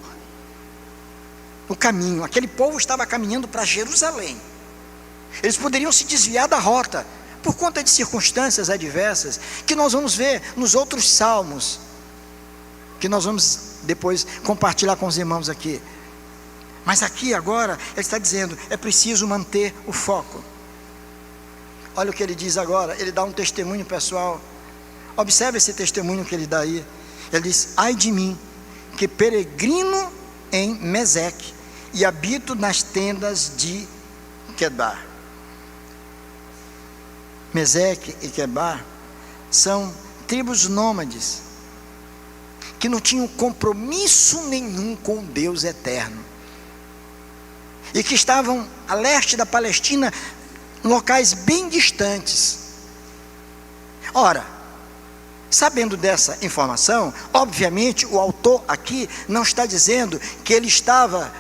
no caminho. Aquele povo estava caminhando para Jerusalém. Eles poderiam se desviar da rota por conta de circunstâncias adversas que nós vamos ver nos outros salmos, que nós vamos depois compartilhar com os irmãos aqui. Mas aqui agora ele está dizendo: é preciso manter o foco. Olha o que ele diz agora, ele dá um testemunho pessoal. Observe esse testemunho que ele dá aí. Ele diz: ai de mim, que peregrino em Meseque e habito nas tendas de Quedar. Meseque e Quedar são tribos nômades que não tinham compromisso nenhum com Deus eterno e que estavam a leste da Palestina, em locais bem distantes. Ora, sabendo dessa informação, obviamente o autor aqui não está dizendo que ele estava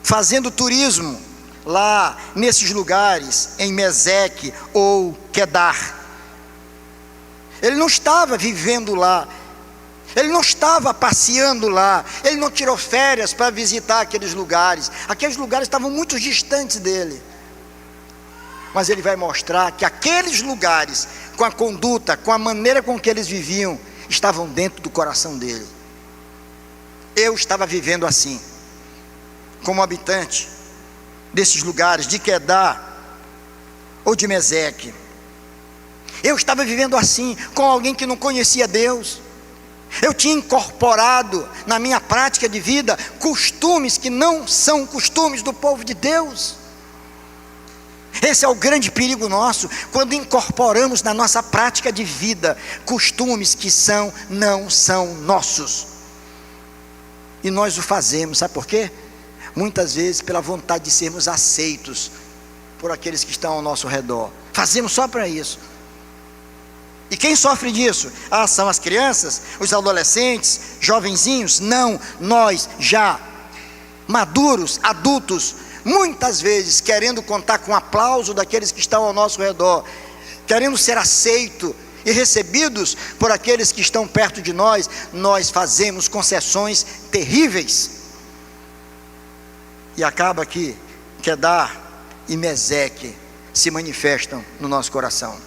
fazendo turismo lá nesses lugares, em Meseque ou Quedar. Ele não estava vivendo lá, ele não estava passeando lá, ele não tirou férias para visitar aqueles lugares estavam muito distantes dele. Mas ele vai mostrar que aqueles lugares, com a conduta, com a maneira com que eles viviam, estavam dentro do coração dele. Eu estava vivendo assim, como habitante desses lugares, de Quedar ou de Meseque. Eu estava vivendo assim, com alguém que não conhecia Deus. Eu tinha incorporado na minha prática de vida costumes que não são costumes do povo de Deus. Esse é o grande perigo nosso, quando incorporamos na nossa prática de vida costumes que não são nossos. E nós o fazemos, sabe por quê? Muitas vezes pela vontade de sermos aceitos por aqueles que estão ao nosso redor. Fazemos só para isso. E quem sofre disso? São as crianças, os adolescentes, jovenzinhos? Não, nós já maduros, adultos, muitas vezes querendo contar com o aplauso daqueles que estão ao nosso redor, querendo ser aceito e recebidos por aqueles que estão perto de nós, nós fazemos concessões terríveis. E acaba que Quedar e Meseque se manifestam no nosso coração.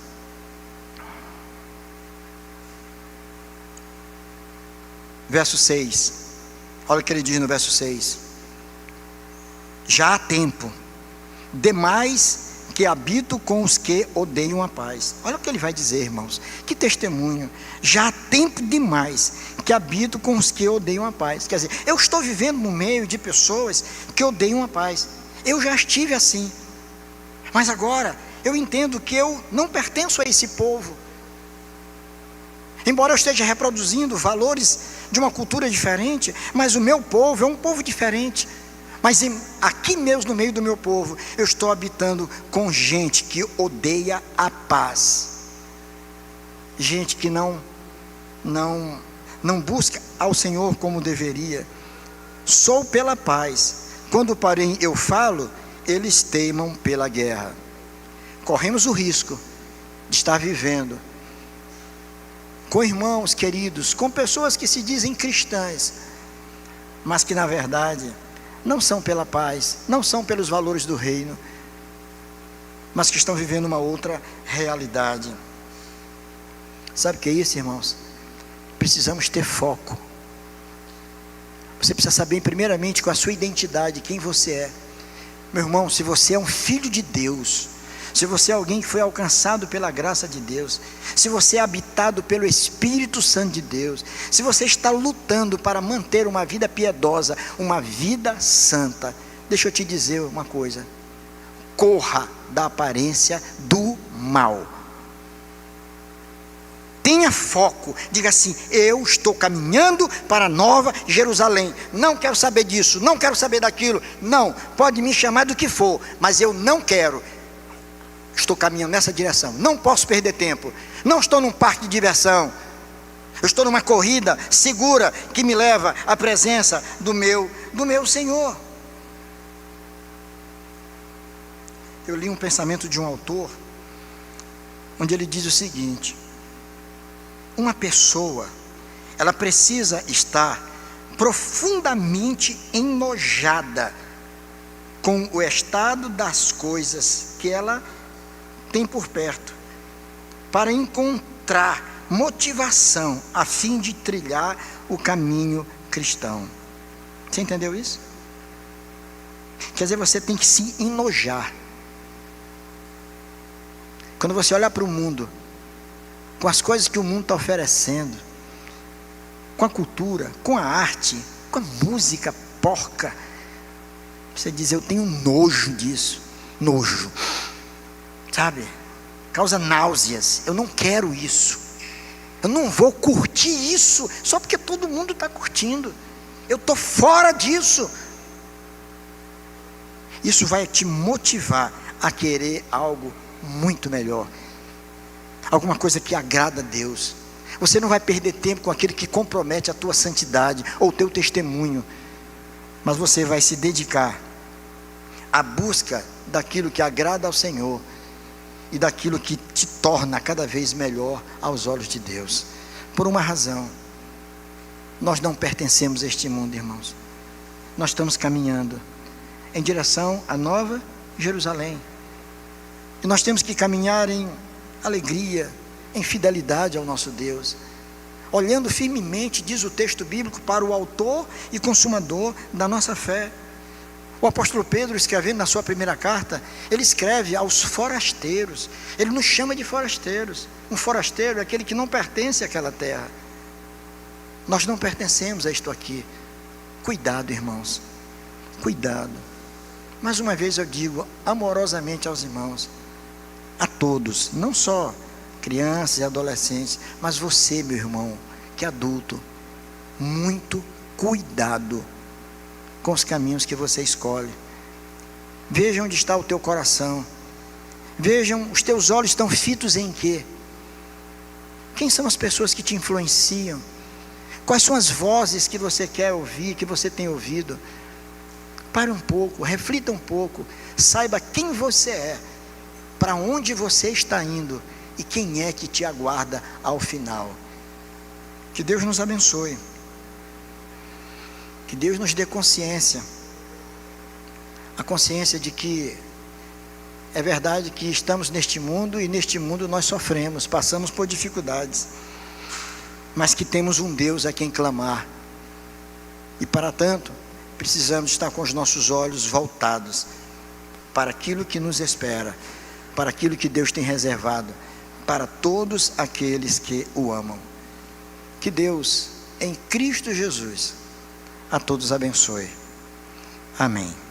Verso 6, olha o que ele diz no verso 6: já há tempo demais que habito com os que odeiam a paz. Olha o que ele vai dizer, irmãos, que testemunho. Já há tempo demais que habito com os que odeiam a paz. Quer dizer, eu estou vivendo no meio de pessoas que odeiam a paz. Eu já estive assim, mas agora eu entendo que eu não pertenço a esse povo. Embora eu esteja reproduzindo valores de uma cultura diferente, mas o meu povo é um povo diferente. Mas aqui mesmo no meio do meu povo, eu estou habitando com gente que odeia a paz. Gente que não busca ao Senhor como deveria. Sou pela paz. Quando porém eu falo, eles teimam pela guerra. Corremos o risco de estar vivendo com irmãos queridos, com pessoas que se dizem cristãs, mas que na verdade não são pela paz, não são pelos valores do reino, mas que estão vivendo uma outra realidade. Sabe o que é isso, irmãos? Precisamos ter foco. Você precisa saber primeiramente qual a sua identidade, quem você é. Meu irmão, se você é um filho de Deus, se você é alguém que foi alcançado pela graça de Deus, se você é habitado pelo Espírito Santo de Deus, se você está lutando para manter uma vida piedosa, uma vida santa, deixa eu te dizer uma coisa: corra da aparência do mal. Tenha foco, diga assim: eu estou caminhando para a Nova Jerusalém, não quero saber disso, não quero saber daquilo, não, pode me chamar do que for, mas eu não quero. Estou caminhando nessa direção, não posso perder tempo, não estou num parque de diversão, eu estou numa corrida segura que me leva à presença do meu Senhor. Eu li um pensamento de um autor, onde ele diz o seguinte: uma pessoa, ela precisa estar profundamente enojada com o estado das coisas que ela tem por perto, para encontrar motivação a fim de trilhar o caminho cristão. Você entendeu isso? Quer dizer, você tem que se enojar. Quando você olha para o mundo com as coisas que o mundo está oferecendo, com a cultura, com a arte, com a música porca. Você diz, eu tenho nojo disso, nojo, sabe? Causa náuseas, eu não quero isso, eu não vou curtir isso, só porque todo mundo está curtindo, eu estou fora disso. Isso vai te motivar a querer algo muito melhor, alguma coisa que agrada a Deus. Você não vai perder tempo com aquilo que compromete a tua santidade ou o teu testemunho, mas você vai se dedicar à busca daquilo que agrada ao Senhor e daquilo que te torna cada vez melhor aos olhos de Deus. Por uma razão: nós não pertencemos a este mundo, irmãos. Nós estamos caminhando em direção à Nova Jerusalém, e nós temos que caminhar em alegria, em fidelidade ao nosso Deus, olhando firmemente, diz o texto bíblico, para o autor e consumador da nossa fé. O apóstolo Pedro, escrevendo na sua primeira carta, ele escreve aos forasteiros, ele nos chama de forasteiros. Um forasteiro é aquele que não pertence àquela terra. Nós não pertencemos a isto aqui. Cuidado, irmãos, cuidado. Mais uma vez eu digo amorosamente aos irmãos, a todos, não só crianças e adolescentes, mas você, meu irmão, que é adulto, muito cuidado com os caminhos que você escolhe. Veja onde está o teu coração, vejam, os teus olhos estão fitos em quê? Quem são as pessoas que te influenciam? Quais são as vozes que você quer ouvir, que você tem ouvido? Pare um pouco, reflita um pouco, saiba quem você é, para onde você está indo e quem é que te aguarda ao final. Que Deus nos abençoe, que Deus nos dê consciência, a consciência de que é verdade que estamos neste mundo, e neste mundo nós sofremos, passamos por dificuldades, mas que temos um Deus a quem clamar, e para tanto precisamos estar com os nossos olhos voltados para aquilo que nos espera, para aquilo que Deus tem reservado para todos aqueles que o amam. Que Deus, em Cristo Jesus, a todos abençoe. Amém.